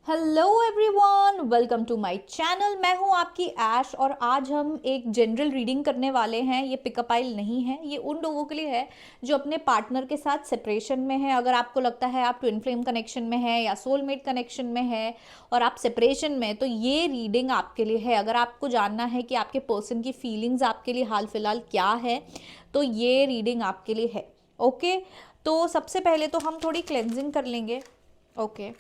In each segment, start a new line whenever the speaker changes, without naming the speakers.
Hello everyone, welcome to my channel. मैं हूं आपकी ऐश और आज हम एक जनरल रीडिंग करने वाले हैं। ये पिकअप आइल नहीं है, ये उन लोगों के लिए है जो अपने पार्टनर के साथ सेपरेशन में है। अगर आपको लगता है आप ट्विन फ्लेम कनेक्शन में है या सोलमेट कनेक्शन में है और आप सेपरेशन में, तो ये रीडिंग आपके लिए है। अगर आपको जानना है कि आपके पर्सन की फीलिंग्स आपके लिए हाल फिलहाल क्या है, तो ये रीडिंग आपके लिए है। ओके, तो सबसे पहले तो हम थोड़ी क्लेंजिंग कर लेंगे। ओके,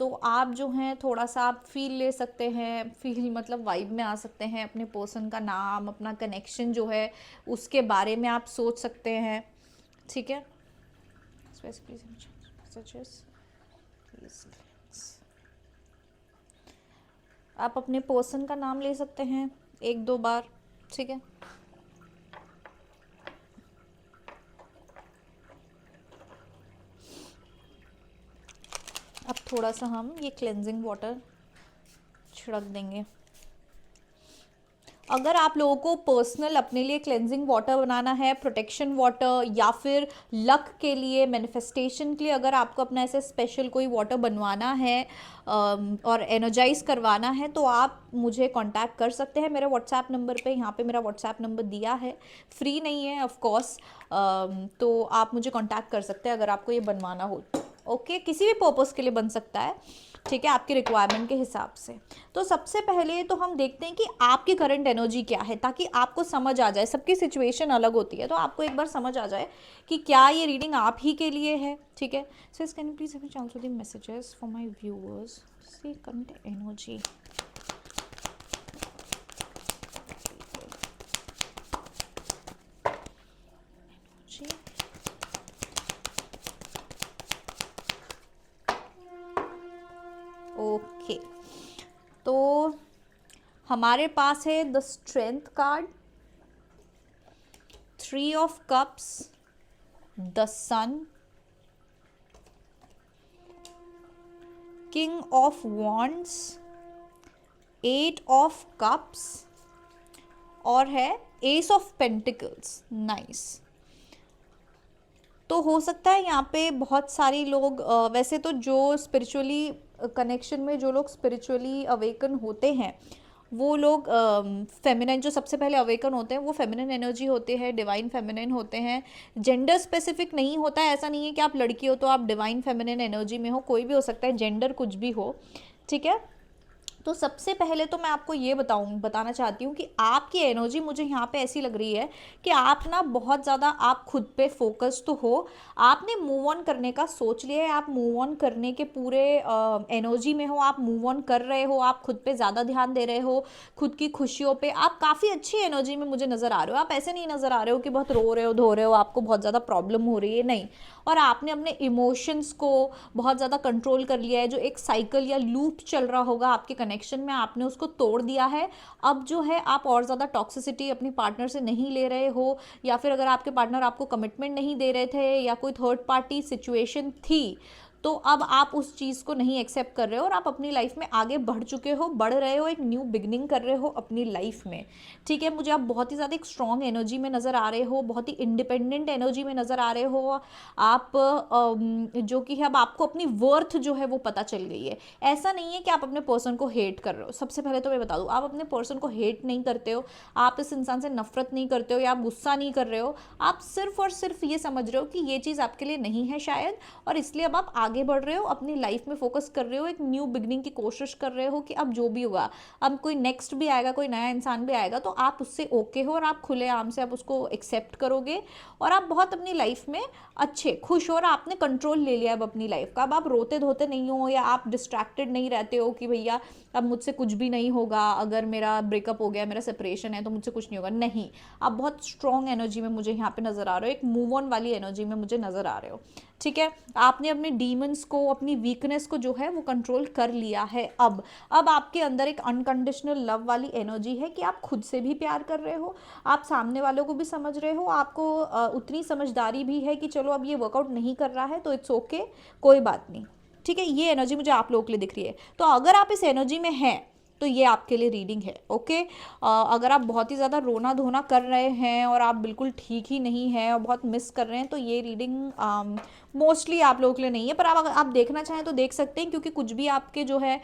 तो आप जो हैं थोड़ा सा आप फील ले सकते हैं, फील मतलब वाइब में आ सकते हैं। अपने पर्सन का नाम, अपना कनेक्शन जो है उसके बारे में आप सोच सकते हैं। ठीक है, आप अपने पर्सन का नाम ले सकते हैं एक दो बार। ठीक है, अब थोड़ा सा हम ये क्लेंजिंग वाटर छिड़क देंगे। अगर आप लोगों को पर्सनल अपने लिए क्लेंजिंग वाटर बनाना है, प्रोटेक्शन वाटर, या फिर लक के लिए, मैनिफेस्टेशन के लिए, अगर आपको अपना ऐसे स्पेशल कोई वाटर बनवाना है और एनर्जाइज करवाना है, तो आप मुझे कांटेक्ट कर सकते हैं मेरे व्हाट्सएप नंबर पे। यहाँ पे मेरा व्हाट्सएप नंबर दिया है, फ्री नहीं है ऑफ कोर्स, तो आप मुझे कांटेक्ट कर सकते हैं अगर आपको ये बनवाना हो। ओके, किसी भी पर्पज़ के लिए बन सकता है, ठीक है, आपकी रिक्वायरमेंट के हिसाब से। तो सबसे पहले तो हम देखते हैं कि आपकी करंट एनर्जी क्या है, ताकि आपको समझ आ जाए। सबकी सिचुएशन अलग होती है, तो आपको एक बार समझ आ जाए कि क्या ये रीडिंग आप ही के लिए है। ठीक है, so is can please have also the messages for my viewers. See current energy. Okay, तो हमारे पास है the strength card, 3 of cups, the sun, king of wands, 8 of cups और है एस ऑफ पेंटिकल्स। नाइस। तो हो सकता है यहाँ पे बहुत सारे लोग, वैसे तो जो स्पिरिचुअली कनेक्शन में जो लोग स्पिरिचुअली अवेकन होते हैं, वो लोग फेमिनिन, जो सबसे पहले अवेकन होते हैं वो फेमिनिन एनर्जी होते हैं, डिवाइन फेमिनिन होते हैं। जेंडर स्पेसिफिक नहीं होता है, ऐसा नहीं है कि आप लड़की हो तो आप डिवाइन फेमिनिन एनर्जी में हो, कोई भी हो सकता है, जेंडर कुछ भी हो। ठीक है, तो सबसे पहले तो मैं आपको ये बताना चाहती हूँ कि आपकी एनर्जी मुझे यहाँ पे ऐसी लग रही है कि आप ना बहुत ज़्यादा आप खुद पे फोकस तो हो, आपने मूव ऑन करने का सोच लिया है, आप मूव ऑन करने के पूरे एनर्जी में हो, आप मूव ऑन कर रहे हो, आप खुद पे ज़्यादा ध्यान दे रहे हो, खुद की खुशियों पे आप काफ़ी अच्छी एनर्जी में मुझे नज़र आ रहे हो। आप ऐसे नहीं नज़र आ रहे हो कि बहुत रो रहे हो, धो रहे हो, आपको बहुत ज़्यादा प्रॉब्लम हो रही है, नहीं। और आपने अपने इमोशंस को बहुत ज़्यादा कंट्रोल कर लिया है। जो एक साइकिल या लूप चल रहा होगा आपके कनेक्शन में, आपने उसको तोड़ दिया है। अब जो है आप और ज़्यादा टॉक्सिसिटी अपनी पार्टनर से नहीं ले रहे हो, या फिर अगर आपके पार्टनर आपको कमिटमेंट नहीं दे रहे थे या कोई थर्ड पार्टी सिचुएशन थी, तो अब आप उस चीज़ को नहीं एक्सेप्ट कर रहे हो और आप अपनी लाइफ में आगे बढ़ चुके हो, बढ़ रहे हो, एक न्यू बिगनिंग कर रहे हो अपनी लाइफ में। ठीक है, मुझे आप बहुत ही ज़्यादा एक स्ट्रॉन्ग एनर्जी में नज़र आ रहे हो, बहुत ही इंडिपेंडेंट एनर्जी में नज़र आ रहे हो आप, जो कि है अब आपको अपनी वर्थ जो है वो पता चल गई है। ऐसा नहीं है कि आप अपने पर्सन को हेट कर रहे हो। सबसे पहले तो मैं बता दूँ, आप अपने पर्सन को हेट नहीं करते हो, आप इस इंसान से नफरत नहीं करते हो या आप गुस्सा नहीं कर रहे हो। आप सिर्फ और सिर्फ ये समझ रहे हो कि ये चीज़ आपके लिए नहीं है शायद, और इसलिए अब आप आगे बढ़ रहे हो, अपनी लाइफ में फोकस कर रहे हो, एक न्यू बिगनिंग की कोशिश कर रहे हो कि अब जो भी होगा, अब कोई नेक्स्ट भी आएगा, कोई नया इंसान भी आएगा, तो आप उससे ओके हो और आप खुले आम से आप उसको एक्सेप्ट करोगे और आप बहुत अपनी लाइफ में अच्छे खुश हो और आपने कंट्रोल ले लिया अब अपनी लाइफ का। अब आप रोते धोते नहीं हो या आप डिस्ट्रैक्टेड नहीं रहते हो कि भैया अब मुझसे कुछ भी नहीं होगा, अगर मेरा ब्रेकअप हो गया, मेरा सेपरेशन है तो मुझसे कुछ नहीं होगा। नहीं, आप बहुत स्ट्रॉन्ग एनर्जी में मुझे यहाँ पे नज़र आ रहे हो, एक मूव ऑन वाली एनर्जी में मुझे नज़र आ रहे हो। ठीक है, आपने अपने डीमंस को, अपनी वीकनेस को जो है वो कंट्रोल कर लिया है। अब आपके अंदर एक अनकंडीशनल लव वाली एनर्जी है कि आप खुद से भी प्यार कर रहे हो, आप सामने वालों को भी समझ रहे हो, आपको उतनी समझदारी भी है कि चलो अब ये वर्कआउट नहीं कर रहा है तो इट्स ओके, कोई बात नहीं। ठीक है, ये एनर्जी मुझे आप लोगों के लिए दिख रही है। तो अगर आप इस एनर्जी में हैं तो ये आपके लिए रीडिंग है। ओके, अगर आप बहुत ही ज़्यादा रोना धोना कर रहे हैं और आप बिल्कुल ठीक ही नहीं हैं और बहुत मिस कर रहे हैं, तो ये रीडिंग मोस्टली आप लोगों के लिए नहीं है। पर अगर आप देखना चाहें तो देख सकते हैं, क्योंकि कुछ भी आपके जो है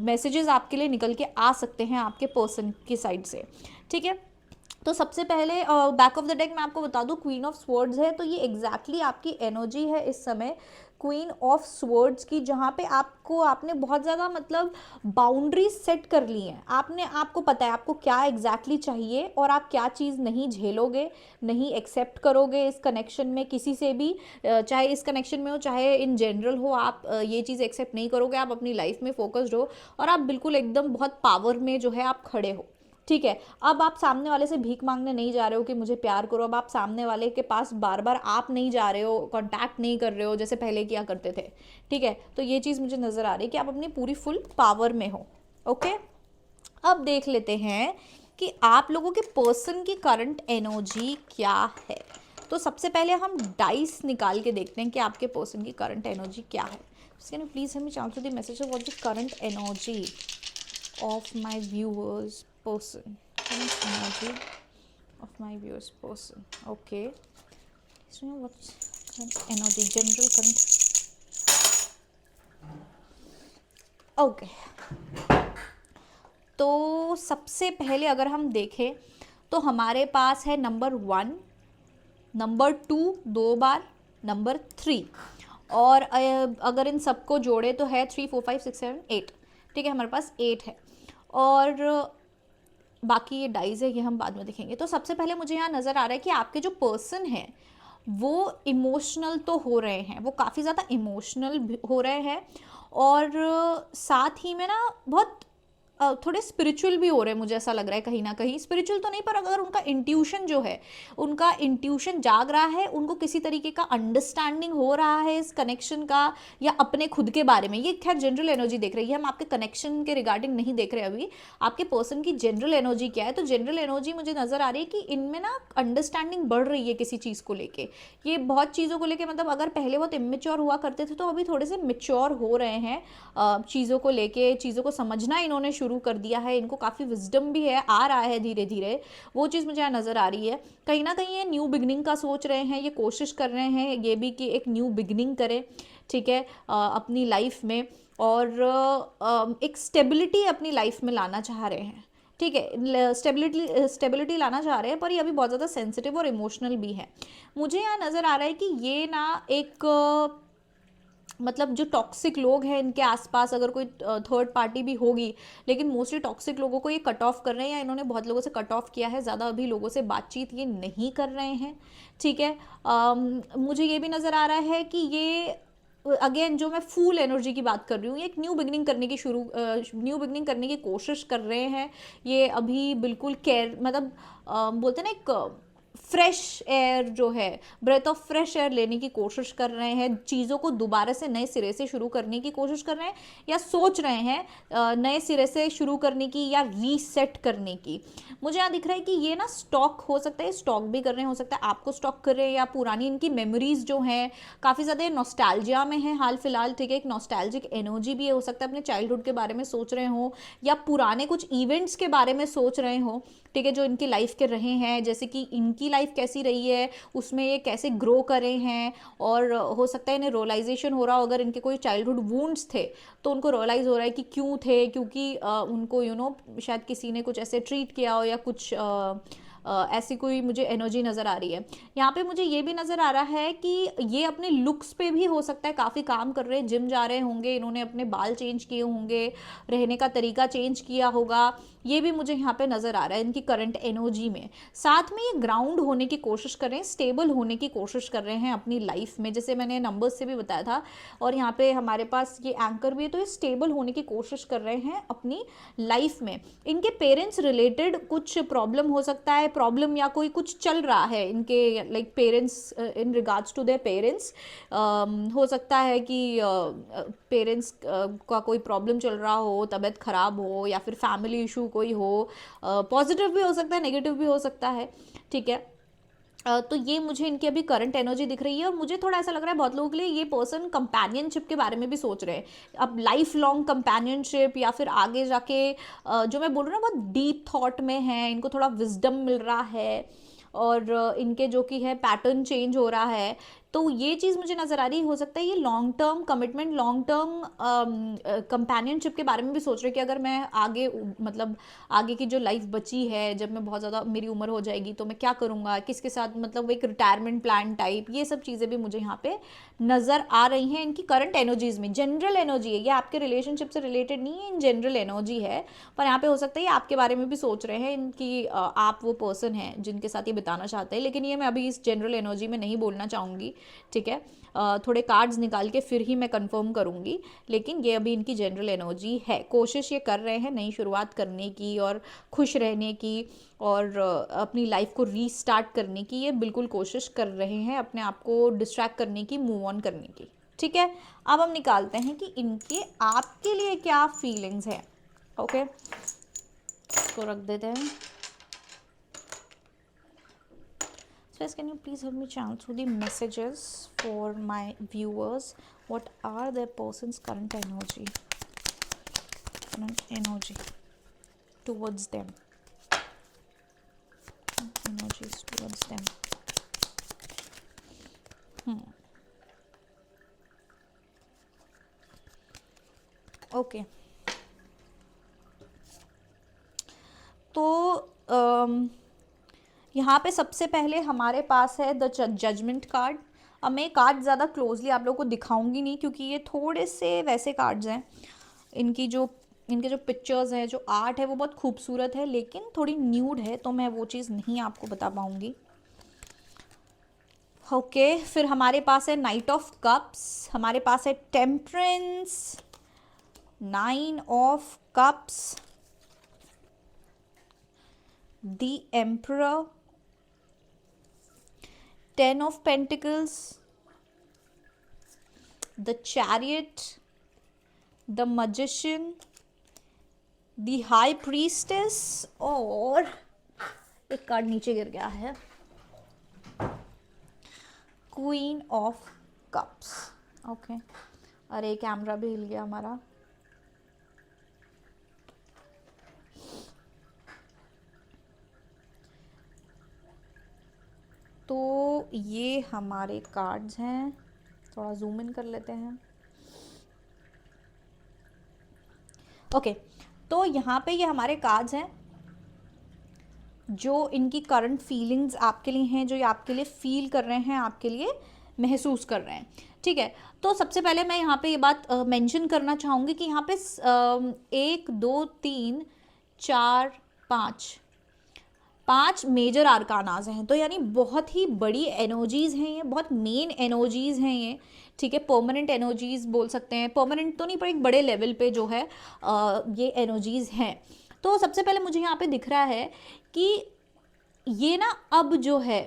मैसेजेस आपके लिए निकल के आ सकते हैं आपके पर्सन की साइड से। ठीक है, तो सबसे पहले बैक ऑफ द डेक मैं आपको बता दूं, क्वीन ऑफ स्वर्ड्स है, तो ये एग्जैक्टली आपकी एनर्जी है इस समय क्वीन ऑफ स्वर्ड्स की, जहाँ पे आपने बहुत ज़्यादा मतलब बाउंड्रीज सेट कर ली हैं। आपको पता है आपको क्या एग्जैक्टली चाहिए और आप क्या चीज़ नहीं झेलोगे, नहीं एक्सेप्ट करोगे इस कनेक्शन में किसी से भी, चाहे इस कनेक्शन में हो चाहे इन जनरल हो, आप ये चीज़ एक्सेप्ट नहीं करोगे। आप अपनी लाइफ में फोकस्ड हो और आप बिल्कुल एकदम बहुत पावर में जो है आप खड़े हो। ठीक है, अब आप सामने वाले से भीख मांगने नहीं जा रहे हो कि मुझे प्यार करो। अब आप सामने वाले के पास बार बार आप नहीं जा रहे हो, कांटेक्ट नहीं कर रहे हो जैसे पहले किया करते थे। ठीक है, तो ये चीज़ मुझे नज़र आ रही है कि आप अपनी पूरी फुल पावर में हो। ओके, अब देख लेते हैं कि आप लोगों के पर्सन की करंट एनर्जी क्या है। तो सबसे पहले हम डाइस निकाल के देखते हैं कि आपके पर्सन की करंट एनर्जी क्या है। Can you please help me chance the message of what the current energy of my viewers person, current energy of my viewers person. Okay, so what's current energy, general current. Okay, तो सबसे पहले अगर हम देखें तो हमारे पास है नंबर 1, नंबर 2 2 बार, नंबर 3, और अगर इन सबको जोड़े तो है 3 4 5 6 7 8। ठीक है, हमारे पास 8 है और बाकी ये डाइज है, ये हम बाद में देखेंगे। तो सबसे पहले मुझे यहाँ नज़र आ रहा है कि आपके जो पर्सन हैं वो इमोशनल तो हो रहे हैं, वो काफ़ी ज़्यादा इमोशनल हो रहे हैं और साथ ही में ना बहुत थोड़े स्पिरिचुअल भी हो रहे हैं। मुझे ऐसा लग रहा है कहीं ना कहीं स्पिरिचुअल तो नहीं, पर अगर उनका इंट्यूशन जो है, उनका इंट्यूशन जाग रहा है, उनको किसी तरीके का अंडरस्टैंडिंग हो रहा है इस कनेक्शन का या अपने खुद के बारे में। ये खैर जनरल एनर्जी देख रही है, हम आपके कनेक्शन के रिगार्डिंग नहीं देख रहे अभी। आपके पर्सन की जनरल एनर्जी क्या है, तो जनरल एनर्जी मुझे नज़र आ रही है कि इनमें ना अंडरस्टैंडिंग बढ़ रही है किसी चीज़ को लेके। ये बहुत चीज़ों को लेके, मतलब अगर पहले बहुत इमेच्योर हुआ करते थे तो अभी थोड़े से मेच्योर हो रहे हैं चीज़ों को लेके, चीज़ों को समझना इन्होंने शुरू कर दिया है। इनको काफ़ी विजडम भी है, आ रहा है धीरे धीरे, वो चीज़ मुझे यहाँ नज़र आ रही है। कहीं ना कहीं ये न्यू बिगनिंग का सोच रहे हैं, ये कोशिश कर रहे हैं ये भी कि एक न्यू बिगनिंग करें। ठीक है, अपनी लाइफ में, और एक स्टेबिलिटी अपनी लाइफ में लाना चाह रहे हैं। ठीक है, स्टेबिलिटी लाना चाह रहे हैं, पर ये अभी बहुत ज़्यादा सेंसिटिव और इमोशनल भी है। मुझे यहाँ नज़र आ रहा है कि ये ना एक मतलब जो टॉक्सिक लोग हैं इनके आसपास अगर कोई थर्ड पार्टी भी होगी, लेकिन मोस्टली टॉक्सिक लोगों को ये कट ऑफ कर रहे हैं या इन्होंने बहुत लोगों से कट ऑफ किया है, ज़्यादा अभी लोगों से बातचीत ये नहीं कर रहे हैं। ठीक है, मुझे ये भी नज़र आ रहा है कि ये अगेन जो मैं फूल एनर्जी की बात कर रही हूँ, ये एक न्यू बिगनिंग करने की कोशिश कर रहे हैं। ये अभी बिल्कुल केयर, मतलब बोलते हैं ना एक फ्रेश एयर जो है, ब्रेथ ऑफ फ्रेश एयर लेने की कोशिश कर रहे हैं, चीज़ों को दोबारा से नए सिरे से शुरू करने की कोशिश कर रहे हैं, या सोच रहे हैं नए सिरे से शुरू करने की या रीसेट करने की। मुझे यहाँ दिख रहा है कि ये ना स्टॉक हो सकता है, स्टॉक भी कर रहे हैं, हो सकता है आपको स्टॉक कर रहे हैं, या पुरानी इनकी मेमोरीज जो हैं काफ़ी ज़्यादा नॉस्टैल्जिया में है हाल फिलहाल। ठीक है, एक नॉस्टैल्जिक एनर्जी भी है, हो सकता है अपने चाइल्डहुड के बारे में सोच रहे हो या पुराने कुछ इवेंट्स के बारे में सोच रहे हो। ठीक है, जो इनकी लाइफ के रहे हैं, जैसे कि इनकी लाइफ कैसी रही है, उसमें ये कैसे ग्रो करे हैं, और हो सकता है इन्हें रियलाइजेशन हो रहा हो, अगर इनके कोई चाइल्डहुड वुंड्स थे तो उनको रियलाइज़ हो रहा है कि क्यों थे, क्योंकि उनको शायद किसी ने कुछ ऐसे ट्रीट किया हो या कुछ ऐसी कोई मुझे एनर्जी नज़र आ रही है। यहाँ पे मुझे ये भी नज़र आ रहा है कि ये अपने लुक्स पे भी हो सकता है काफ़ी काम कर रहे हैं, जिम जा रहे होंगे, इन्होंने अपने बाल चेंज किए होंगे, रहने का तरीका चेंज किया होगा, ये भी मुझे यहाँ पे नज़र आ रहा है इनकी करंट एनर्जी में। साथ में ये ग्राउंड होने की कोशिश कर रहे हैं, स्टेबल होने की कोशिश कर रहे हैं अपनी लाइफ में, जैसे मैंने नंबर्स से भी बताया था, और यहाँ पे हमारे पास ये एंकर भी है, तो ये स्टेबल होने की कोशिश कर रहे हैं अपनी लाइफ में। इनके पेरेंट्स रिलेटेड कुछ प्रॉब्लम हो सकता है, प्रॉब्लम या कोई कुछ चल रहा है इनके, like parents, in regards to their parents, हो सकता है कि पेरेंट्स का कोई प्रॉब्लम चल रहा हो, तबीयत ख़राब हो, या फिर फैमिली इशू कोई हो, पॉजिटिव भी हो सकता है, नेगेटिव भी हो सकता है। ठीक है, तो ये मुझे इनकी अभी करंट एनर्जी दिख रही है, और मुझे थोड़ा ऐसा लग रहा है बहुत लोगों के लिए ये पर्सन कंपेनियनशिप के बारे में भी सोच रहे हैं। अब लाइफ लॉन्ग कंपेनियनशिप, या फिर आगे जाके जो मैं बोल रही हूँ ना, बहुत डीप थॉट में है, इनको थोड़ा विजडम मिल रहा है, और इनके जो कि है पैटर्न चेंज हो रहा है। तो ये चीज़ मुझे नज़र आ रही है, हो सकता है ये long term commitment, long term companionship के बारे में भी सोच रहे हैं कि अगर मैं आगे, मतलब आगे की जो लाइफ बची है, जब मैं बहुत ज़्यादा मेरी उम्र हो जाएगी तो मैं क्या करूँगा, किसके साथ, मतलब एक रिटायरमेंट प्लान टाइप, ये सब चीज़ें भी मुझे यहाँ पे नज़र आ रही हैं इनकी करंट एनर्जीज में। जनरल एनर्जी है ये, आपके रिलेशनशिप से रिलेटेड नहीं है, इन जनरल एनर्जी है। पर यहाँ पे हो सकता है ये आपके बारे में भी सोच रहे हैं, इनकी आप वो पर्सन हैं जिनके साथ ये बिताना चाहते हैं, लेकिन ये मैं अभी इस जनरल एनर्जी में नहीं बोलना चाहूँगी, ठीक है। थोड़े कार्ड्स निकाल के फिर ही मैं कंफर्म करूँगी, लेकिन ये अभी इनकी जनरल एनर्जी है। कोशिश ये कर रहे हैं नई शुरुआत करने की, और खुश रहने की, और अपनी लाइफ को रीस्टार्ट करने की ये बिल्कुल कोशिश कर रहे हैं, अपने आप को डिस्ट्रैक्ट करने की, मूव ऑन करने की, ठीक है। अब हम निकालते हैं कि इनके आपके लिए क्या फीलिंग्स हैं। ओके, इसको रख देते हैं। So can you please help me channel through the messages for my viewers? What are their person's current energy towards them? Energies towards them. Okay. तो यहाँ पे सबसे पहले हमारे पास है द जजमेंट कार्ड। अब मैं कार्ड ज़्यादा क्लोजली आप लोगों को दिखाऊंगी नहीं, क्योंकि ये थोड़े से वैसे कार्ड्स हैं, इनके जो पिक्चर्स हैं, जो आर्ट है वो बहुत खूबसूरत है, लेकिन थोड़ी न्यूड है, तो मैं वो चीज़ नहीं आपको बता पाऊँगी। ओके, फिर हमारे पास है नाइट ऑफ कप्स, हमारे पास है temperance, 9 of cups, the emperor, 10 of Pentacles, the Chariot, the Magician, the High Priestess, और एक कार्ड नीचे गिर गया है, Queen of Cups। ओके, अरे कैमरा भी हिल गया हमारा। तो ये हमारे कार्ड्स हैं, थोड़ा जूम इन कर लेते हैं। ओके, तो यहाँ पे ये हमारे कार्ड्स हैं जो इनकी करंट फीलिंग्स आपके लिए हैं, जो ये आपके लिए फील कर रहे हैं, आपके लिए महसूस कर रहे हैं, ठीक है। तो सबसे पहले मैं यहाँ पे ये बात मेंशन करना चाहूँगी कि यहाँ पे 1 2 3 4 5 मेजर आर्कानाज हैं, तो यानी बहुत ही बड़ी एनर्जीज़ हैं ये, बहुत मेन एनर्जीज़ हैं ये, ठीक है। परमानेंट एनर्जीज़ बोल सकते हैं, परमानेंट तो नहीं पर एक बड़े लेवल पे जो है ये एनर्जीज़ हैं। तो सबसे पहले मुझे यहाँ पे दिख रहा है कि ये ना अब जो है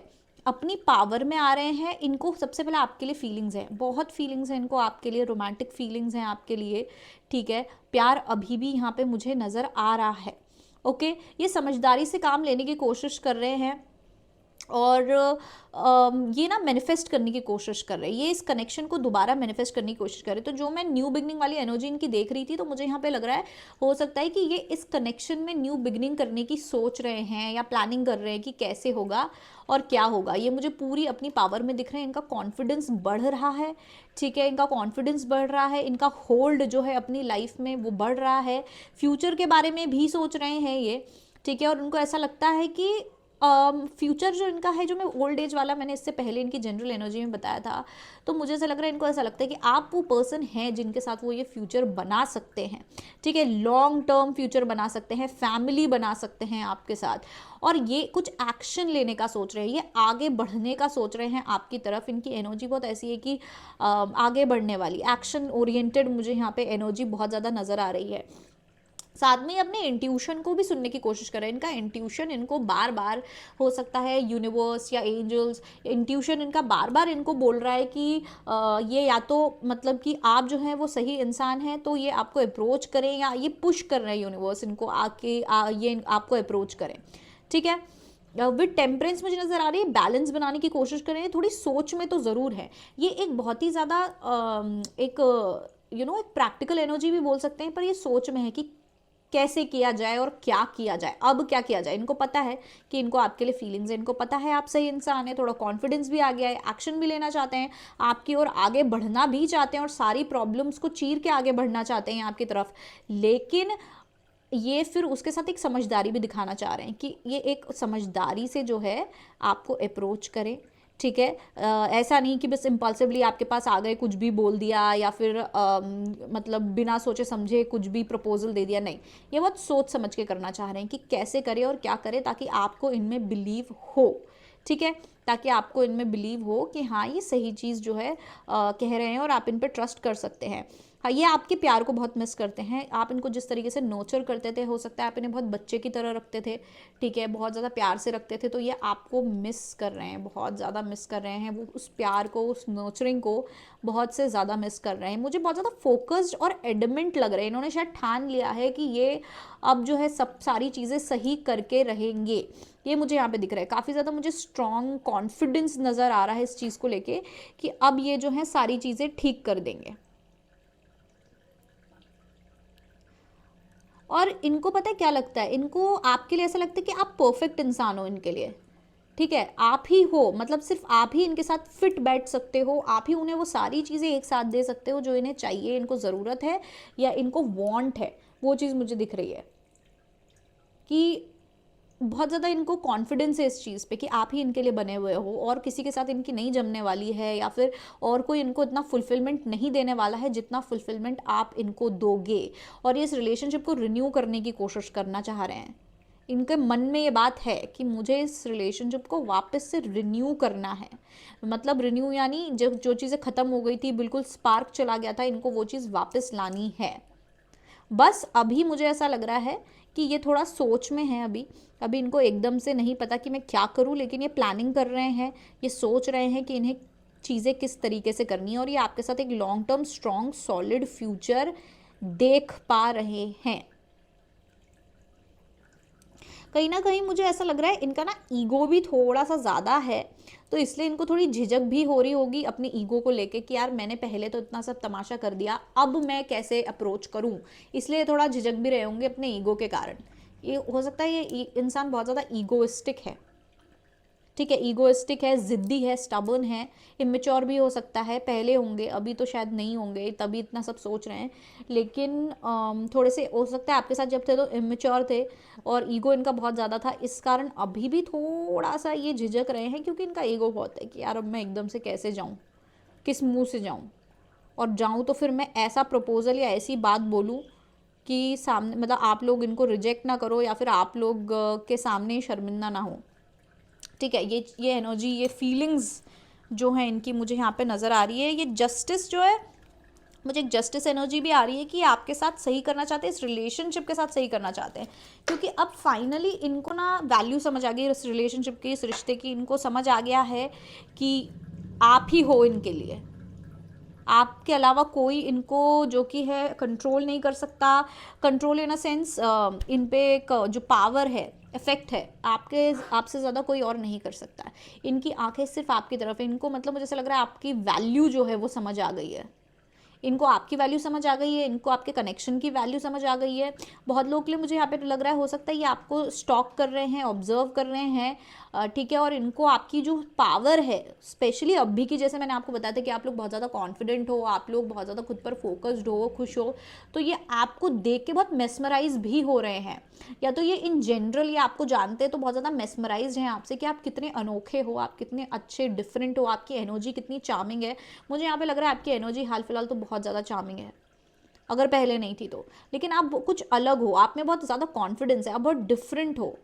अपनी पावर में आ रहे हैं। इनको सबसे पहले आपके लिए फीलिंग्स हैं, बहुत फीलिंग्स हैं इनको आपके लिए, रोमांटिक फीलिंग्स हैं आपके लिए, ठीक है। प्यार अभी भी यहाँ पे मुझे नज़र आ रहा है। ओके, ये समझदारी से काम लेने की कोशिश कर रहे हैं, और ये ना मैनिफेस्ट करने की कोशिश कर रहे हैं, ये इस कनेक्शन को दोबारा मैनिफेस्ट करने की कोशिश कर रहे हैं। तो जो मैं न्यू बिगनिंग वाली एनर्जी इनकी देख रही थी, तो मुझे यहाँ पे लग रहा है हो सकता है कि ये इस कनेक्शन में न्यू बिगनिंग करने की सोच रहे हैं, या प्लानिंग कर रहे हैं कि कैसे होगा और क्या होगा। ये मुझे पूरी अपनी पावर में दिख रहे हैं, इनका कॉन्फिडेंस बढ़ रहा है, ठीक है। इनका कॉन्फिडेंस बढ़ रहा है, इनका होल्ड जो है अपनी लाइफ में वो बढ़ रहा है, फ्यूचर के बारे में भी सोच रहे हैं ये, ठीक है। और उनको ऐसा लगता है कि फ्यूचर जो इनका है, जो मैं ओल्ड एज वाला मैंने इससे पहले इनकी जनरल एनर्जी में बताया था, तो मुझे ऐसा लग रहा है, इनको ऐसा लगता है कि आप वो पर्सन हैं जिनके साथ वो ये फ्यूचर बना सकते हैं, ठीक है। लॉन्ग टर्म फ्यूचर बना सकते हैं, फैमिली बना सकते हैं आपके साथ, और ये कुछ एक्शन लेने का सोच रहे हैं, ये आगे बढ़ने का सोच रहे हैं आपकी तरफ। इनकी एनर्जी बहुत ऐसी है कि आगे बढ़ने वाली, एक्शन ओरिएंटेड मुझे यहाँ पे एनर्जी बहुत ज़्यादा नज़र आ रही है। साथ में अपने इंट्यूशन को भी सुनने की कोशिश करें। इनका इंट्यूशन इनको बार बार, हो सकता है यूनिवर्स या एंजल्स, इंट्यूशन इनका बार बार इनको बोल रहा है कि ये या तो मतलब कि आप जो हैं वो सही इंसान हैं, तो ये आपको अप्रोच करें, या ये पुश कर रहे हैं यूनिवर्स इनको आके ये आपको अप्रोच करें, ठीक है। विद टेम्परेंस मुझे नज़र आ रही है, बैलेंस बनाने की कोशिश कर रहे हैं, थोड़ी सोच में तो ज़रूर है। ये एक बहुत ही ज़्यादा एक एक प्रैक्टिकल एनर्जी भी बोल सकते हैं, पर ये सोच में है कि कैसे किया जाए और क्या किया जाए, अब क्या किया जाए। इनको पता है कि इनको आपके लिए फीलिंग्स है, इनको पता है आप सही इंसान है, थोड़ा कॉन्फिडेंस भी आ गया है, एक्शन भी लेना चाहते हैं आपकी ओर, आगे बढ़ना भी चाहते हैं और सारी प्रॉब्लम्स को चीर के आगे बढ़ना चाहते हैं आपकी तरफ। लेकिन ये फिर उसके साथ एक समझदारी भी दिखाना चाह रहे हैं कि ये एक समझदारी से जो है आपको अप्रोच करें, ठीक है। ऐसा नहीं कि बस इम्पल्सिवली आपके पास आ गए, कुछ भी बोल दिया, या फिर मतलब बिना सोचे समझे कुछ भी प्रपोजल दे दिया, नहीं। ये बहुत सोच समझ के करना चाह रहे हैं कि कैसे करें और क्या करें ताकि आपको इनमें बिलीव हो, ठीक है, ताकि आपको इनमें बिलीव हो कि हाँ ये सही चीज़ जो है कह रहे हैं और आप इन पर ट्रस्ट कर सकते हैं। हाँ, ये आपके प्यार को बहुत मिस करते हैं, आप इनको जिस तरीके से नोचर करते थे, हो सकता है आप इन्हें बहुत बच्चे की तरह रखते थे, ठीक है, बहुत ज़्यादा प्यार से रखते थे, तो ये आपको मिस कर रहे हैं, बहुत ज़्यादा मिस कर रहे हैं। वो उस प्यार को, उस नोचरिंग को बहुत से ज़्यादा मिस कर रहे हैं। मुझे बहुत ज़्यादा फोकस्ड और एडमेंट लग रहे हैं, इन्होंने शायद ठान लिया है कि ये अब जो है सब सारी चीज़ें सही करके रहेंगे। ये मुझे यहाँ पे दिख रहा है, काफ़ी ज़्यादा मुझे स्ट्रॉन्ग कॉन्फिडेंस नज़र आ रहा है इस चीज़ को लेके कि अब ये जो है सारी चीज़ें ठीक कर देंगे। और इनको पता है क्या लगता है, इनको आपके लिए ऐसा लगता है कि आप परफेक्ट इंसान हो इनके लिए, ठीक है, आप ही हो, मतलब सिर्फ आप ही इनके साथ फिट बैठ सकते हो, आप ही उन्हें वो सारी चीज़ें एक साथ दे सकते हो जो इन्हें चाहिए, इनको ज़रूरत है या इनको वांट है। वो चीज़ मुझे दिख रही है कि बहुत ज़्यादा इनको कॉन्फिडेंस है इस चीज़ पे कि आप ही इनके लिए बने हुए हो और किसी के साथ इनकी नहीं जमने वाली है, या फिर और कोई इनको इतना फुलफिलमेंट नहीं देने वाला है जितना फुलफिलमेंट आप इनको दोगे। और ये इस रिलेशनशिप को रिन्यू करने की कोशिश करना चाह रहे हैं। इनके मन में ये बात है कि मुझे इस रिलेशनशिप को वापस से रिन्यू करना है, मतलब रिन्यू यानी जब जो चीज़ें ख़त्म हो गई थी, बिल्कुल स्पार्क चला गया था, इनको वो चीज़ वापस लानी है। बस अभी मुझे ऐसा लग रहा है कि ये थोड़ा सोच में है, अभी इनको एकदम से नहीं पता कि मैं क्या करूं, लेकिन ये प्लानिंग कर रहे हैं, ये सोच रहे हैं कि इन्हें चीज़ें किस तरीके से करनी है, और ये आपके साथ एक long term strong solid future देख पा रहे हैं। कहीं ना कहीं मुझे ऐसा लग रहा है इनका ना ईगो भी थोड़ा सा ज़्यादा है, तो इसलिए इनको थोड़ी झिझक भी हो रही होगी अपने ईगो को लेके कि यार मैंने पहले तो इतना सब तमाशा कर दिया, अब मैं कैसे अप्रोच करूं, इसलिए थोड़ा झिझक भी रहे होंगे अपने ईगो के कारण। ये हो सकता है ये इंसान बहुत ज़्यादा ईगोइस्टिक है, ठीक है, ईगोइस्टिक है, ज़िद्दी है, स्टबर्न है, इमेच्योर भी हो सकता है, पहले होंगे, अभी तो शायद नहीं होंगे, तभी इतना सब सोच रहे हैं। लेकिन थोड़े से हो सकता है आपके साथ जब थे तो इमेच्योर थे और ईगो इनका बहुत ज़्यादा था, इस कारण अभी भी थोड़ा सा ये झिझक रहे हैं, क्योंकि इनका ईगो बहुत है कि यार अब मैं एकदम से कैसे जाऊँ, किस मुँह से जाऊँ, और जाऊँ तो फिर मैं ऐसा प्रपोज़ल या ऐसी बात बोलूँ कि सामने, मतलब आप लोग इनको रिजेक्ट ना करो या फिर आप लोग के सामने शर्मिंदा ना हो, ठीक है। ये एनर्जी, ये फीलिंग्स जो है इनकी मुझे यहाँ पे नज़र आ रही है। ये जस्टिस जो है, मुझे एक जस्टिस एनर्जी भी आ रही है कि आपके साथ सही करना चाहते हैं, इस रिलेशनशिप के साथ सही करना चाहते हैं, क्योंकि अब फाइनली इनको ना वैल्यू समझ आ गई इस रिलेशनशिप की, इस रिश्ते की, इनको समझ आ गया है कि आप ही हो इनके लिए, आपके अलावा कोई इनको जो कि है कंट्रोल नहीं कर सकता। कंट्रोल इन अ सेंस, इन पे एक जो पावर है, इफेक्ट है, आपसे ज़्यादा कोई और नहीं कर सकता है। इनकी आंखें सिर्फ आपकी तरफ है, इनको मतलब मुझे ऐसा लग रहा है आपकी वैल्यू जो है वो समझ आ गई है, इनको आपकी वैल्यू समझ आ गई है, इनको आपके कनेक्शन की वैल्यू समझ आ गई है। बहुत लोग के लिए मुझे यहाँ पे लग रहा है, हो सकता है ये आपको स्टॉक कर रहे हैं, ऑब्जर्व कर रहे हैं, ठीक है, और इनको आपकी जो पावर है, स्पेशली अभी की, जैसे मैंने आपको बताया था कि आप लोग बहुत ज़्यादा कॉन्फिडेंट हो, आप लोग बहुत ज़्यादा खुद पर फोकस्ड हो, खुश हो, तो ये आपको देख के बहुत मेस्मराइज भी हो रहे हैं, या तो ये इन जनरल ये आपको जानते हैं तो बहुत ज़्यादा मेस्मराइज हैं आपसे कि आप कितने अनोखे हो, आप कितने अच्छे डिफरेंट हो, आपकी एनर्जी कितनी चार्मिंग है। मुझे यहाँ पे लग रहा है आपकी एनर्जी हाल फिलहाल तो बहुत ज़्यादा चार्मिंग है, अगर पहले नहीं थी तो, लेकिन आप कुछ अलग हो, आप में बहुत ज़्यादा कॉन्फिडेंस है, आप बहुत डिफरेंट हो,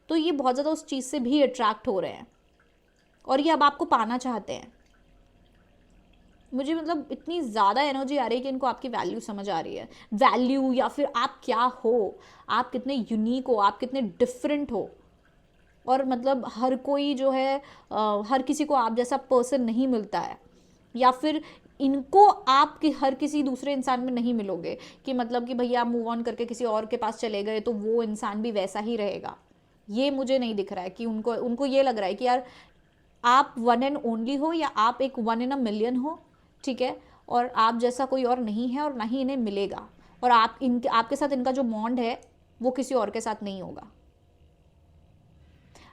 तो ये बहुत ज़्यादा उस चीज़ से भी अट्रैक्ट हो रहे हैं और ये अब आपको पाना चाहते हैं। मुझे मतलब इतनी ज़्यादा एनर्जी आ रही है कि इनको आपकी वैल्यू समझ आ रही है, वैल्यू या फिर आप क्या हो, आप कितने यूनिक हो, आप कितने डिफरेंट हो, और मतलब हर कोई जो है हर किसी को आप जैसा पर्सन नहीं मिलता है, या फिर इनको आप हर किसी दूसरे इंसान में नहीं मिलोगे कि मतलब कि भैया आप मूव ऑन करके किसी और के पास चले गए तो वो इंसान भी वैसा ही रहेगा, ये मुझे नहीं दिख रहा है कि उनको उनको ये लग रहा है कि यार आप वन एंड ओनली हो, या आप एक वन इन अ मिलियन हो, ठीक है, और आप जैसा कोई और नहीं है और ना ही इन्हें मिलेगा, और आप इनके आपके साथ इनका जो बॉन्ड है वो किसी और के साथ नहीं होगा।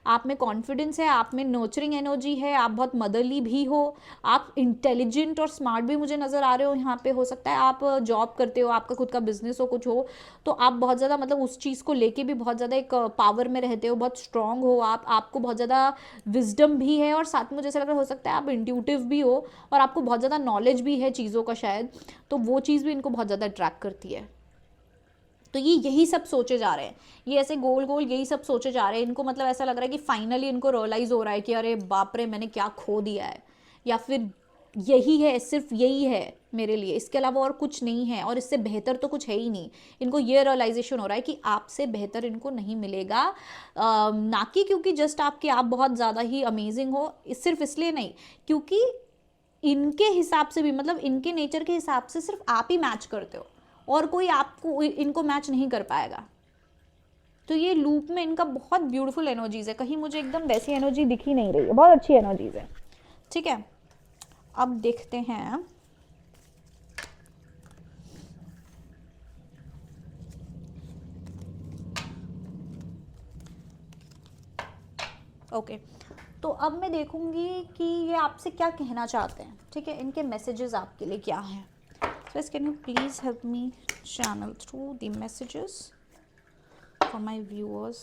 आप में कॉन्फिडेंस है, आप में नर्चरिंग एनर्जी है, आप बहुत मदरली भी हो, आप इंटेलिजेंट और स्मार्ट भी मुझे नज़र आ रहे हो यहाँ पे। हो सकता है आप जॉब करते हो, आपका खुद का बिजनेस हो, कुछ हो, तो आप बहुत ज़्यादा मतलब उस चीज़ को लेके भी बहुत ज़्यादा एक पावर में रहते हो, बहुत स्ट्रांग हो आप, आपको बहुत ज़्यादा विजडम भी है, और साथ में मुझे ऐसा लग रहा हो सकता है आप इंट्यूटिव भी हो, और आपको बहुत ज़्यादा नॉलेज भी है चीज़ों का शायद, तो वो चीज़ भी इनको बहुत ज़्यादा अट्रैक्ट करती है। तो ये यही सब सोचे जा रहे हैं, ये ऐसे गोल गोल यही सब सोचे जा रहे हैं। इनको मतलब ऐसा लग रहा है कि फाइनली इनको रियलाइज हो रहा है कि अरे बाप रे मैंने क्या खो दिया है, या फिर यही है, सिर्फ यही है मेरे लिए, इसके अलावा और कुछ नहीं है, और इससे बेहतर तो कुछ है ही नहीं। इनको ये रियलाइजेशन हो रहा है कि आपसे बेहतर इनको नहीं मिलेगा, ना कि क्योंकि जस्ट आपके आप बहुत ज़्यादा ही अमेजिंग हो, सिर्फ इसलिए नहीं, क्योंकि इनके हिसाब से भी, मतलब इनके नेचर के हिसाब से सिर्फ आप ही मैच करते हो, और कोई आपको इनको मैच नहीं कर पाएगा। तो ये लूप में इनका बहुत ब्यूटीफुल एनर्जीज है, कहीं मुझे एकदम वैसी एनर्जी दिख ही नहीं रही है, बहुत अच्छी एनर्जीज है, ठीक है। अब देखते हैं ओके, तो अब मैं देखूंगी कि ये आपसे क्या कहना चाहते हैं, ठीक है, इनके मैसेजेस आपके लिए क्या हैं। So can you please help me channel through the messages for my viewers.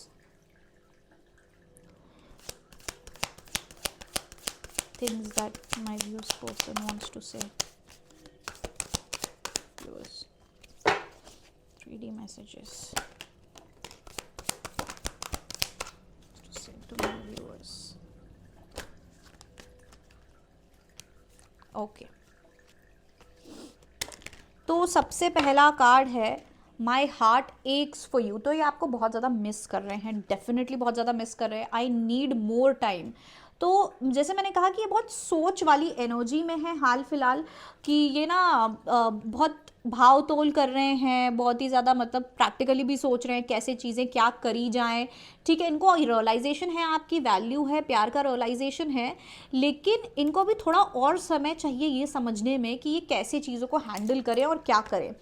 Things that my viewers person wants to say. Viewers, 3D messages to say to my viewers. Okay. तो सबसे पहला card है my heart x for you. तो ये आपको बहुत ज़्यादा miss कर रहे हैं, डेफिनेटली बहुत ज़्यादा मिस कर रहे हैं। I need more time. तो जैसे मैंने कहा कि ये बहुत सोच वाली एनर्जी में है हाल फिलहाल, कि ये ना बहुत भाव तोल कर रहे हैं, बहुत ही ज़्यादा मतलब प्रैक्टिकली भी सोच रहे हैं कैसे चीज़ें क्या करी जाएं, ठीक है। इनको रियलाइजेशन है, आपकी वैल्यू है, प्यार का रियलाइजेशन है, लेकिन इनको भी थोड़ा और समय चाहिए ये समझने में कि ये कैसे चीज़ों को हैंडल करें और क्या करें।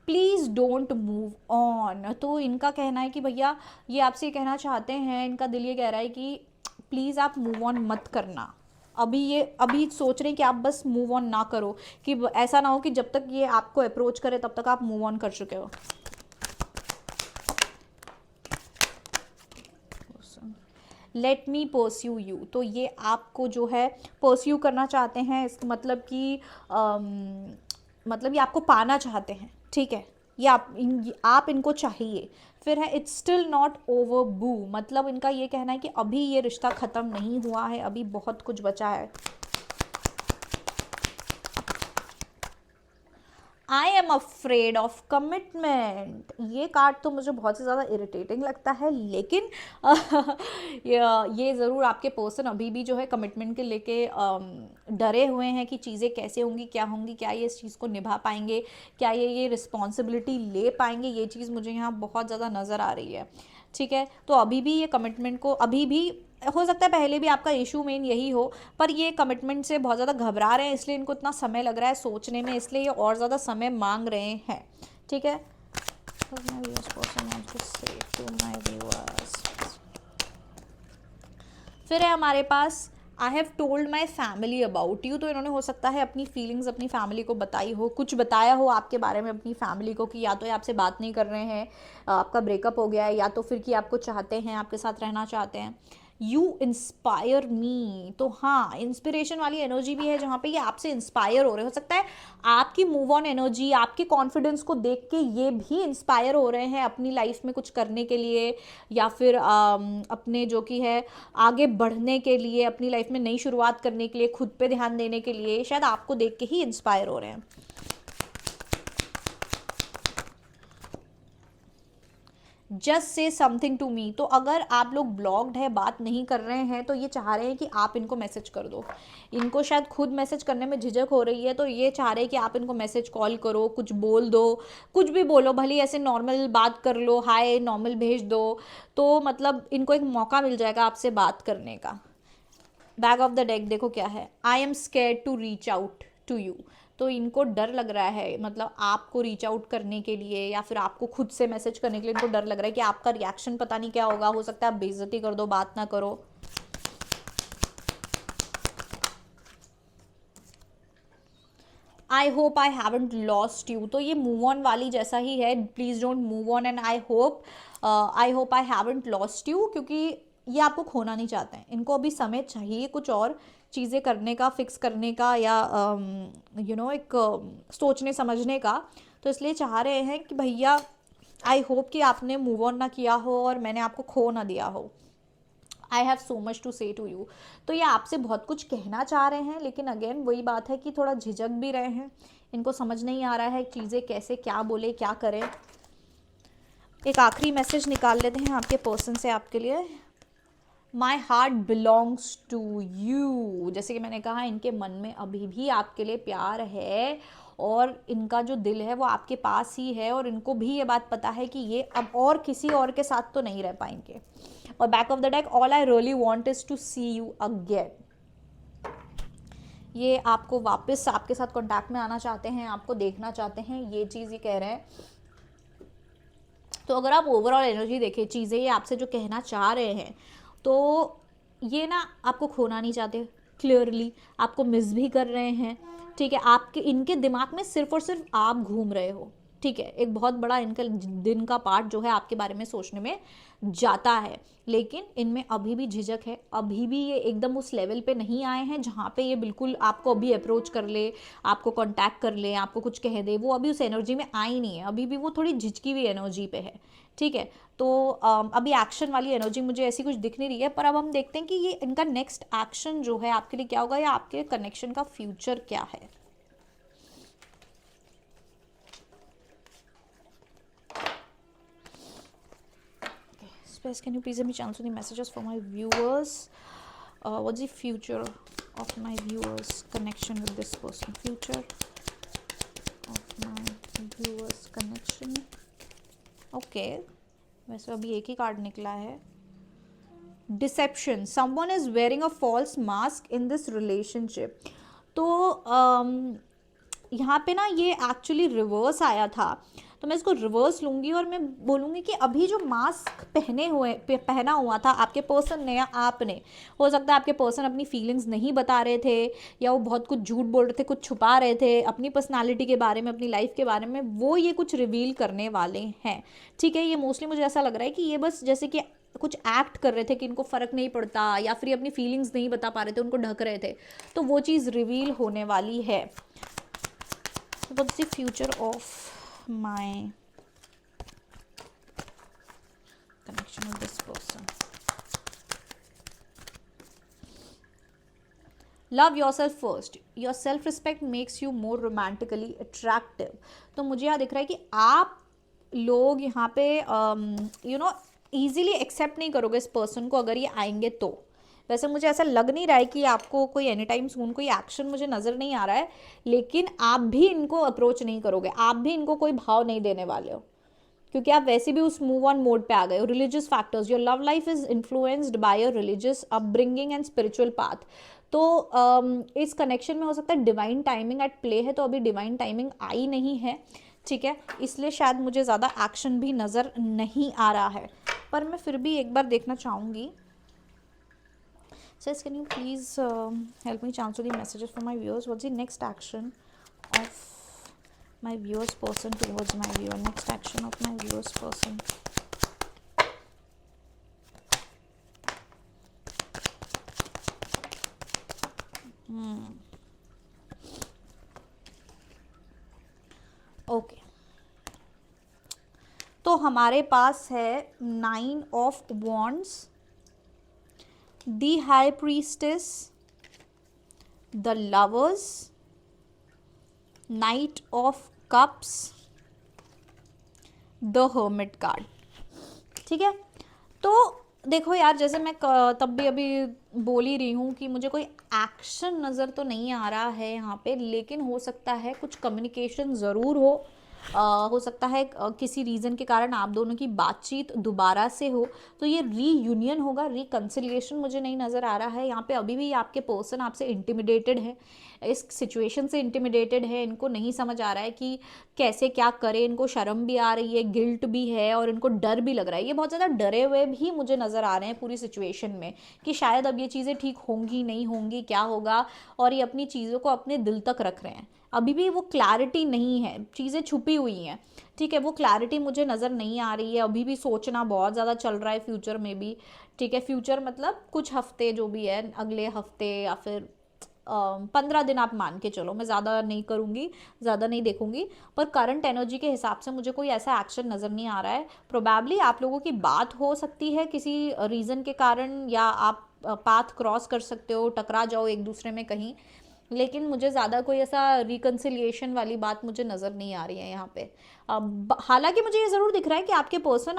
Please don't move on. तो इनका कहना है कि भैया ये आपसे कहना चाहते हैं, इनका दिल ये कह रहा है कि प्लीज़ आप मूव ऑन मत करना। अभी सोच रहे हैं कि आप बस मूव ऑन ना करो, कि ऐसा ना हो कि जब तक ये आपको अप्रोच करे तब तक आप मूव ऑन कर चुके हो। Let me pursue you. तो ये आपको जो है परस्यू करना चाहते हैं, इसका मतलब कि मतलब ये आपको पाना चाहते हैं, ठीक है। ये आप इनको चाहिए। फिर है इट्स स्टिल नॉट ओवर बू, मतलब इनका ये कहना है कि अभी ये रिश्ता ख़त्म नहीं हुआ है, अभी बहुत कुछ बचा है। I am afraid of commitment. ये कार्ड तो मुझे बहुत ही ज़्यादा इरिटेटिंग लगता है, लेकिन ये ज़रूर आपके पर्सन अभी भी जो है कमिटमेंट के लेके डरे हुए हैं कि चीज़ें कैसे होंगी, क्या होंगी, क्या ये इस चीज़ को निभा पाएंगे, क्या ये रिस्पॉन्सिबिलिटी ले पाएंगे। ये चीज़ मुझे यहाँ बहुत ज़्यादा नज़र आ रही है, ठीक है। तो अभी भी ये कमिटमेंट को, अभी भी हो सकता है पहले भी आपका इशू मेन यही हो, पर ये कमिटमेंट से बहुत ज़्यादा घबरा रहे हैं, इसलिए इनको इतना समय लग रहा है सोचने में, इसलिए ये और ज़्यादा समय मांग रहे हैं, ठीक है। फिर है हमारे पास I have told my family about you. तो इन्होंने हो सकता है अपनी फीलिंग्स अपनी फैमिली को बताई हो, कुछ बताया हो आपके बारे में अपनी फैमिली को, कि या तो ये आपसे बात नहीं कर रहे हैं, आपका ब्रेकअप हो गया है, या तो फिर कि आपको चाहते हैं, आपके साथ रहना चाहते हैं। You inspire me. तो हाँ, इंस्पिरेशन वाली एनर्जी भी है जहाँ पे ये आपसे इंस्पायर हो रहे हो सकता है आपकी मूव ऑन एनर्जी, आपके कॉन्फिडेंस को देख के ये भी इंस्पायर हो रहे हैं अपनी लाइफ में कुछ करने के लिए, या फिर अपने जो कि है आगे बढ़ने के लिए, अपनी लाइफ में नई शुरुआत करने के लिए, खुद पे ध्यान देने के लिए, शायद आपको देख के ही इंस्पायर हो रहे हैं। Just say something to me. तो अगर आप लोग ब्लॉक्ड है, बात नहीं कर रहे हैं, तो ये चाह रहे हैं कि आप इनको मैसेज कर दो। इनको शायद खुद मैसेज करने में झिझक हो रही है, तो ये चाह रहे हैं कि आप इनको मैसेज कॉल करो, कुछ बोल दो, कुछ भी बोलो, भले ऐसे नॉर्मल बात कर लो, हाय नॉर्मल भेज दो, तो मतलब इनको एक मौका मिल जाएगा आपसे बात करने का। बैक ऑफ द डेक देखो क्या है, I am scared to reach out to you. तो इनको डर लग रहा है, मतलब आपको रीच आउट करने के लिए या फिर आपको खुद से मैसेज करने के लिए इनको डर लग रहा है कि आपका रिएक्शन पता नहीं क्या होगा, हो सकता है आप बेइज्जती कर दो, बात ना करो। I hope I haven't lost you, तो ये मूव ऑन वाली जैसा ही है, please don't move on and I hope I haven't lost you, क्योंकि ये आपको खोना नहीं चाहते हैं। इनको अभी समय चाहिए कुछ और चीज़ें करने का, फिक्स करने का, या एक सोचने समझने का। तो इसलिए चाह रहे हैं कि भैया आई होप कि आपने मूव ऑन ना किया हो और मैंने आपको खो ना दिया हो। I have so much to say to you. तो ये आपसे बहुत कुछ कहना चाह रहे हैं, लेकिन अगेन वही बात है कि थोड़ा झिझक भी रहे हैं, इनको समझ नहीं आ रहा है चीज़ें कैसे क्या बोले क्या करें। एक आखिरी मैसेज निकाल लेते हैं आपके पर्सन से आपके लिए। My heart belongs to you. जैसे कि मैंने कहा, इनके मन में अभी भी आपके लिए प्यार है और इनका जो दिल है वो आपके पास ही है, और इनको भी ये बात पता है कि ये अब और किसी और के साथ तो नहीं रह पाएंगे। और back of the deck, all I really want is to see you again. ये आपको वापस आपके साथ कॉन्टैक्ट में आना चाहते हैं, आपको देखना चाहते हैं, ये चीज़ ये कह रहे हैं। तो अगर आप ओवरऑल एनर्जी देखें, चीज़ें ये आपसे जो कहना चाह रहे हैं, तो ये ना आपको खोना नहीं चाहते, क्लियरली आपको मिस भी कर रहे हैं। ठीक है, आपके इनके दिमाग में सिर्फ और सिर्फ आप घूम रहे हो। ठीक है, एक बहुत बड़ा इनका दिन का पार्ट जो है आपके बारे में सोचने में जाता है, लेकिन इनमें अभी भी झिझक है, अभी भी ये एकदम उस लेवल पे नहीं आए हैं जहाँ पे ये बिल्कुल आपको अभी अप्रोच कर ले, आपको कांटेक्ट कर ले, आपको कुछ कह दे। वो अभी उस एनर्जी में आई नहीं है, अभी भी वो थोड़ी झिझकी हुई एनर्जी पे है। ठीक है, तो अभी एक्शन वाली एनर्जी मुझे ऐसी कुछ दिख नहीं रही है, पर अब हम देखते हैं कि ये इनका नेक्स्ट एक्शन जो है आपके लिए क्या होगा, या आपके कनेक्शन का फ्यूचर क्या है। Space, can you please let me channel the messages for my viewers? What's the future of my viewers connection with this person? Future of my viewers connection. Okay, वैसे अभी एक ही कार्ड निकला है। Deception, someone is wearing a false mask in this relationship. तो यहाँ पे ना ये एक्चुअली रिवर्स आया था, तो मैं इसको रिवर्स लूँगी और मैं बोलूँगी कि अभी जो मास्क पहना हुआ था आपके पर्सन ने या आपने, हो सकता है आपके पर्सन अपनी फीलिंग्स नहीं बता रहे थे, या वो बहुत कुछ झूठ बोल रहे थे, कुछ छुपा रहे थे अपनी पर्सनालिटी के बारे में, अपनी लाइफ के बारे में, वो ये कुछ रिवील करने वाले हैं। ठीक है, ये मोस्टली मुझे ऐसा लग रहा है कि ये बस जैसे कि कुछ एक्ट कर रहे थे कि इनको फ़र्क नहीं पड़ता, या फिर अपनी फीलिंग्स नहीं बता पा रहे थे, उनको ढक रहे थे, तो वो चीज़ रिवील होने वाली है। What's the future of my connection with this person? Love yourself first. Your self-respect makes you more romantically attractive. तो मुझे यहाँ दिख रहा है कि आप लोग यहाँ पे easily एक्सेप्ट नहीं करोगे इस पर्सन को अगर ये आएंगे तो। वैसे मुझे ऐसा लग नहीं रहा है कि आपको कोई एनी टाइम सून कोई एक्शन मुझे नज़र नहीं आ रहा है, लेकिन आप भी इनको अप्रोच नहीं करोगे, आप भी इनको कोई भाव नहीं देने वाले हो, क्योंकि आप वैसे भी उस मूव ऑन मोड पे आ गए हो। Religious factors, your love life is influenced by your religious upbringing and spiritual path. तो इस कनेक्शन में हो सकता है डिवाइन टाइमिंग एट प्ले है, तो अभी डिवाइन टाइमिंग आई नहीं है। ठीक है, इसलिए शायद मुझे ज़्यादा एक्शन भी नज़र नहीं आ रहा है, पर मैं फिर भी एक बार देखना चाहूँगी। Says, can you please help me answer the messages for my viewers? What's the next action of my viewers person towards my viewer? Next action of my viewers person. Okay. तो हमारे पास है 9 of Wands, the High Priestess, the Lovers, Knight of Cups, the Hermit card. ठीक है। तो देखो यार, जैसे मैं तब भी अभी बोल ही रही हूँ कि मुझे कोई एक्शन नज़र तो नहीं आ रहा है यहाँ पे, लेकिन हो सकता है कुछ कम्युनिकेशन ज़रूर हो सकता है किसी रीज़न के कारण आप दोनों की बातचीत दोबारा से हो, तो ये रीयूनियन होगा, रिकन्सिलिएशन मुझे नहीं नज़र आ रहा है यहाँ पे। अभी भी आपके पर्सन आपसे इंटिमिडेटेड है, इस सिचुएशन से इंटिमिडेटेड है, इनको नहीं समझ आ रहा है कि कैसे क्या करें, इनको शर्म भी आ रही है, गिल्ट भी है और इनको डर भी लग रहा है। ये बहुत ज़्यादा डरे हुए भी मुझे नज़र आ रहे हैं पूरी सिचुएशन में कि शायद अब ये चीज़ें ठीक होंगी नहीं होंगी, क्या होगा, और ये अपनी चीज़ों को अपने दिल तक रख रहे हैं। अभी भी वो क्लैरिटी नहीं है, चीज़ें छुपी हुई हैं, ठीक है, वो क्लैरिटी मुझे नज़र नहीं आ रही है। अभी भी सोचना बहुत ज़्यादा चल रहा है फ्यूचर में भी, ठीक है, फ्यूचर मतलब कुछ हफ्ते जो भी है, अगले हफ्ते या फिर 15 दिन आप मान के चलो, मैं ज़्यादा नहीं करूँगी, ज़्यादा नहीं देखूँगी, पर करंट एनर्जी के हिसाब से मुझे कोई ऐसा एक्शन नज़र नहीं आ रहा है। प्रोबेबली आप लोगों की बात हो सकती है किसी रीज़न के कारण, या आप पाथ क्रॉस कर सकते हो, टकरा जाओ एक दूसरे में कहीं, लेकिन मुझे ज़्यादा कोई ऐसा रिकन्सिलिएशन वाली बात मुझे नज़र नहीं आ रही है यहाँ पे। हालांकि मुझे ये ज़रूर दिख रहा है कि आपके पर्सन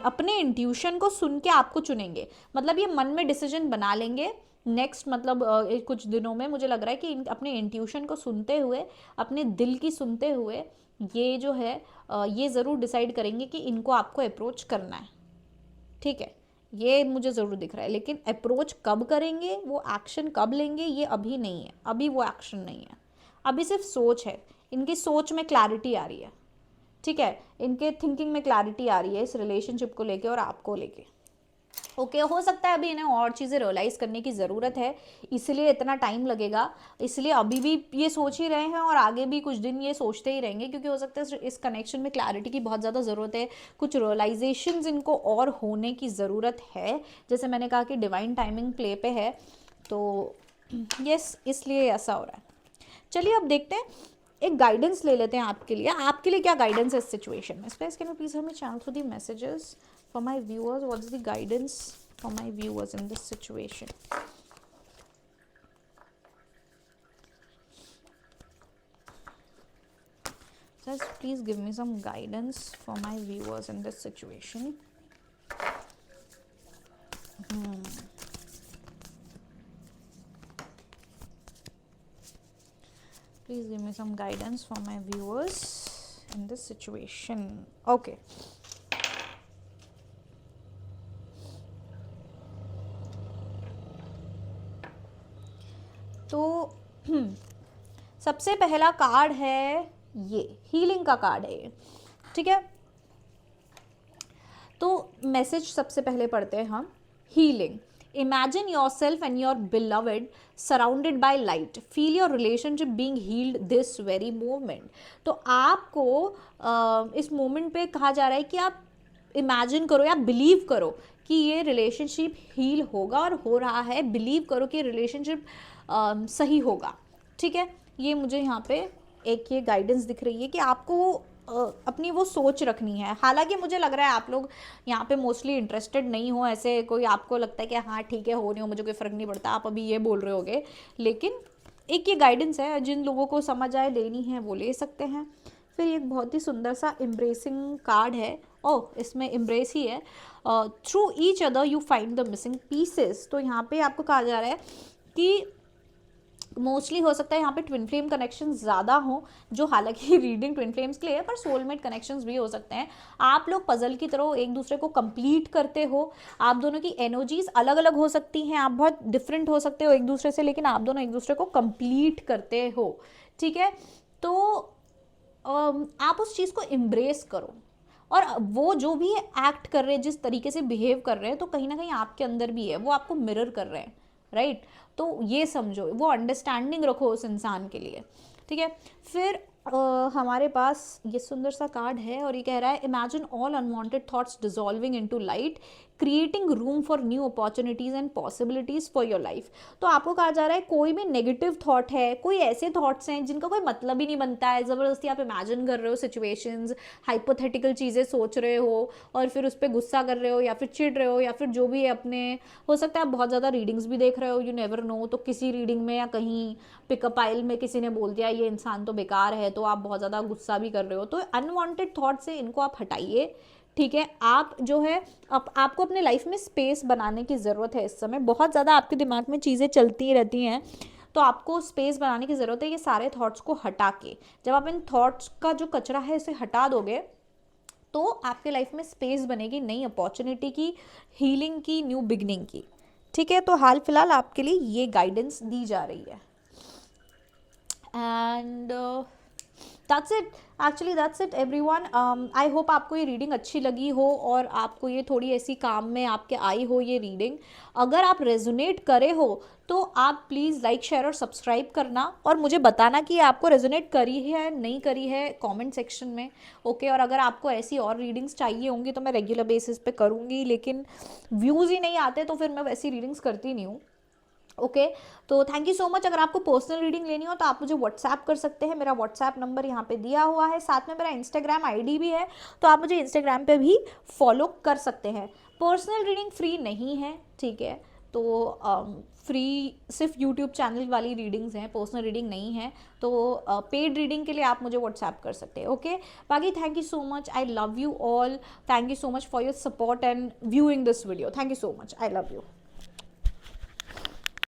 अपने इंट्यूशन को सुन के आपको चुनेंगे, मतलब ये मन में डिसीजन बना लेंगे नेक्स्ट, मतलब कुछ दिनों में मुझे लग रहा है कि अपने इंट्यूशन को सुनते हुए, अपने दिल की सुनते हुए, ये जो है ये ज़रूर डिसाइड करेंगे कि इनको आपको अप्रोच करना है, ठीक है, ये मुझे ज़रूर दिख रहा है। लेकिन अप्रोच कब करेंगे, वो एक्शन कब लेंगे, ये अभी नहीं है, अभी वो एक्शन नहीं है, अभी सिर्फ सोच है। इनकी सोच में क्लैरिटी आ रही है, ठीक है, इनके थिंकिंग में क्लैरिटी आ रही है इस रिलेशनशिप को लेके और आपको लेके। ओके, हो सकता है अभी इन्हें और चीज़ें रियलाइज़ करने की ज़रूरत है, इसलिए इतना टाइम लगेगा, इसलिए अभी भी ये सोच ही रहे हैं और आगे भी कुछ दिन ये सोचते ही रहेंगे, क्योंकि हो सकता है इस कनेक्शन में क्लैरिटी की बहुत ज़्यादा ज़रूरत है, कुछ रियलाइजेशंस इनको और होने की ज़रूरत है। जैसे मैंने कहा कि डिवाइन टाइमिंग प्ले पे है, तो यस, इसलिए ऐसा हो रहा है। चलिए अब देखते हैं, एक गाइडेंस ले लेते हैं आपके लिए क्या गाइडेंस है इस सिचुएशन में। Space can you please help me channel through the messages for my viewers? What is the guidance for my viewers in this situation? Just please give me some guidance for my viewers in this situation. Please give me some guidance for my viewers in this situation. Okay. तो सबसे पहला card है ये healing का card है ये, ठीक है। तो मैसेज सबसे पहले पढ़ते हैं हम, healing. Imagine yourself and your beloved surrounded by light, feel your relationship being healed this very moment. तो आपको इस मोमेंट पे कहा जा रहा है कि आप इमेजिन करो या बिलीव करो कि ये रिलेशनशिप हील होगा और हो रहा है, बिलीव करो कि रिलेशनशिप सही होगा, ठीक है। ये मुझे यहाँ पे एक ये गाइडेंस दिख रही है कि आपको अपनी वो सोच रखनी है। हालांकि मुझे लग रहा है आप लोग यहाँ पे मोस्टली इंटरेस्टेड नहीं हो, ऐसे कोई आपको लगता है कि हाँ ठीक है, हो नहीं हो मुझे कोई फ़र्क नहीं पड़ता, आप अभी ये बोल रहे होगे, लेकिन एक ये गाइडेंस है, जिन लोगों को समझ आए लेनी है वो ले सकते हैं। फिर एक बहुत ही सुंदर सा एम्ब्रेसिंग कार्ड है, ओह इसमें एम्ब्रेस ही है। Through each other you find the missing pieces. तो यहाँ पे आपको कहा जा रहा है कि मोस्टली हो सकता है यहाँ पे ट्विन फ्लेम कनेक्शन ज़्यादा हों, जो हालांकि रीडिंग ट्विन फ्लेम्स के लिए है, पर सोलमेट कनेक्शंस भी हो सकते हैं। आप लोग पजल की तरह एक दूसरे को कंप्लीट करते हो, आप दोनों की एनर्जीज अलग अलग हो सकती हैं, आप बहुत डिफरेंट हो सकते हो एक दूसरे से, लेकिन आप दोनों एक दूसरे को कंप्लीट करते हो, ठीक है। तो आप उस चीज़ को एम्ब्रेस करो, और वो जो भी एक्ट कर रहे हैं, जिस तरीके से बिहेव कर रहे हैं, तो कहीं ना कहीं आपके अंदर भी है, वो आपको मिरर कर रहे हैं, राइट। तो ये समझो, वो अंडरस्टैंडिंग रखो उस इंसान के लिए, ठीक है। फिर हमारे पास ये सुंदर सा कार्ड है और ये कह रहा है, imagine all unwanted thoughts dissolving into light, creating room for new opportunities and possibilities for your life. तो आपको कहा जा रहा है कोई भी नेगेटिव थॉट है, कोई ऐसे थॉट्स हैं जिनका कोई मतलब ही नहीं बनता है, ज़बरदस्ती आप इमेजिन कर रहे हो सिचुएशंस, हाइपोथेटिकल चीज़ें सोच रहे हो और फिर उस पर गुस्सा कर रहे हो या फिर चिढ़ रहे हो, या फिर जो भी है अपने, हो सकता है आप बहुत ज़्यादा रीडिंग्स भी देख रहे हो, यू नेवर नो। तो किसी रीडिंग में या कहीं पिकअप आइल में किसी ने बोल दिया ये इंसान तो बेकार है, तो आप बहुत ज़्यादा गुस्सा भी कर रहे हो। तो अनवांटेड थॉट से इनको आप हटाइए, ठीक है, आप जो है आपको अपने लाइफ में स्पेस बनाने की ज़रूरत है। इस समय बहुत ज़्यादा आपके दिमाग में चीज़ें चलती रहती हैं, तो आपको स्पेस बनाने की ज़रूरत है। ये सारे थॉट्स को हटा के, जब आप इन थॉट्स का जो कचरा है इसे हटा दोगे, तो आपके लाइफ में स्पेस बनेगी नई अपॉर्चुनिटी की, हीलिंग की, न्यू बिगनिंग की। ठीक है, तो हाल फिलहाल आपके लिए ये गाइडेंस दी जा रही है। And that's it, actually that's it everyone. I hope आपको ये रीडिंग अच्छी लगी हो और आपको ये थोड़ी ऐसी काम में आपके आई हो ये रीडिंग। अगर आप रेजोनेट करे हो तो आप प्लीज़ लाइक, शेयर और सब्सक्राइब करना, और मुझे बताना कि आपको रेजोनेट करी है नहीं करी है कमेंट सेक्शन में। ओके, और अगर आपको ऐसी और रीडिंग्स चाहिए होंगी तो मैं रेगुलर बेसिस पे करूँगी, लेकिन व्यूज़ ही नहीं आते तो फिर मैं वैसी रीडिंग्स करती नहीं हूँ। ओके, तो थैंक यू सो मच। अगर आपको पर्सनल रीडिंग लेनी हो तो आप मुझे व्हाट्सएप कर सकते हैं, मेरा व्हाट्सएप नंबर यहाँ पे दिया हुआ है, साथ में मेरा इंस्टाग्राम आईडी भी है, तो आप मुझे इंस्टाग्राम पे भी फॉलो कर सकते हैं। पर्सनल रीडिंग फ्री नहीं है, ठीक है, तो फ्री सिर्फ यूट्यूब चैनल वाली रीडिंग्स हैं, पर्सनल रीडिंग नहीं है, तो पेड रीडिंग के लिए आप मुझे व्हाट्सएप कर सकते हैं। ओके, बाकी thank you so much, I love you all, thank you so much for your support and viewing this video, thank you so much, I love you.